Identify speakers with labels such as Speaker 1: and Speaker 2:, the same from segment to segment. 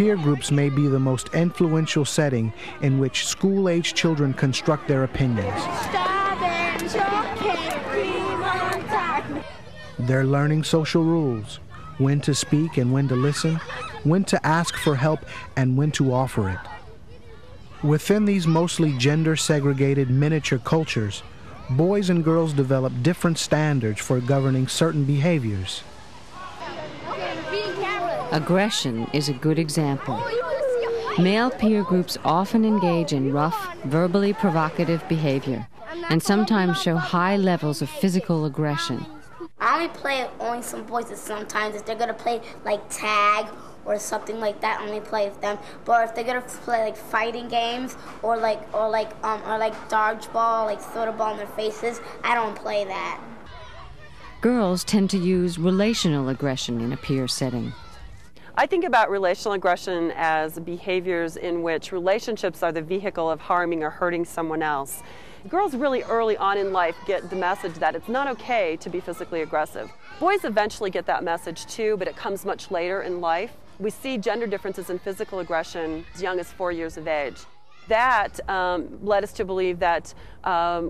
Speaker 1: peer groups may be the most influential setting in which school-age children construct their opinions. They're learning social rules, when to speak and when to listen, when to ask for help and when to offer it. Within these mostly gender-segregated miniature cultures, boys and girls develop different standards for governing certain behaviors.
Speaker 2: Aggression is a good example. Male peer groups often engage in rough, verbally provocative behavior, and sometimes show high levels of physical aggression.
Speaker 3: I only play with some boys, and sometimes if they're gonna play like tag or something like that, I only play with them. But if they're gonna play like fighting games or like dodgeball, like throw the ball in their faces, I don't play that.
Speaker 2: Girls tend to use relational aggression in a peer setting.
Speaker 4: I think about relational aggression as behaviors in which relationships are the vehicle of harming or hurting someone else. Girls really early on in life get the message that it's not okay to be physically aggressive. Boys eventually get that message too, but it comes much later in life. We see gender differences in physical aggression as young as 4 years of age. That led us to believe that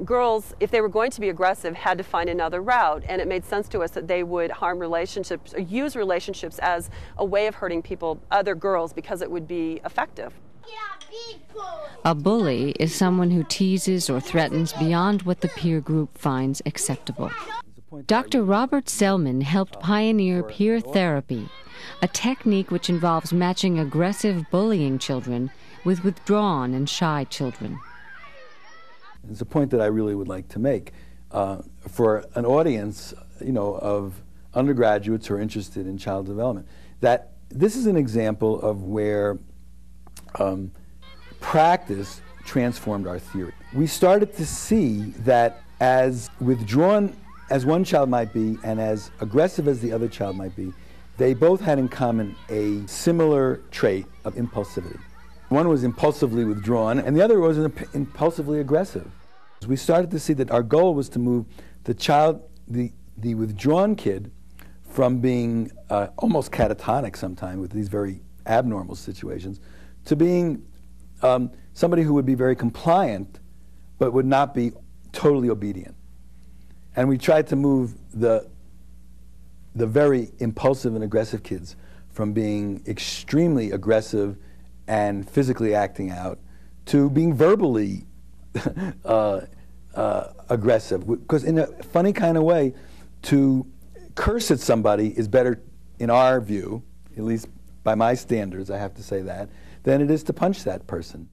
Speaker 4: girls, if they were going to be aggressive, had to find another route, and it made sense to us that they would harm relationships or use relationships as a way of hurting people, other girls, because it would be effective.
Speaker 2: A bully is someone who teases or threatens beyond what the peer group finds acceptable. Dr. Robert Selman helped pioneer peer therapy, a technique which involves matching aggressive bullying children with withdrawn and shy children.
Speaker 5: It's a point that I really would like to make for an audience, of undergraduates who are interested in child development, that this is an example of where practice transformed our theory. We started to see that as withdrawn as one child might be and as aggressive as the other child might be, they both had in common a similar trait of impulsivity. One was impulsively withdrawn and the other was impulsively aggressive. We started to see that our goal was to move the child, the withdrawn kid, from being almost catatonic sometimes with these very abnormal situations, to being somebody who would be very compliant but would not be totally obedient. And we tried to move the very impulsive and aggressive kids from being extremely aggressive and physically acting out to being verbally aggressive. Because in a funny kind of way, to curse at somebody is better, in our view, at least by my standards, I have to say that, than it is to punch that person.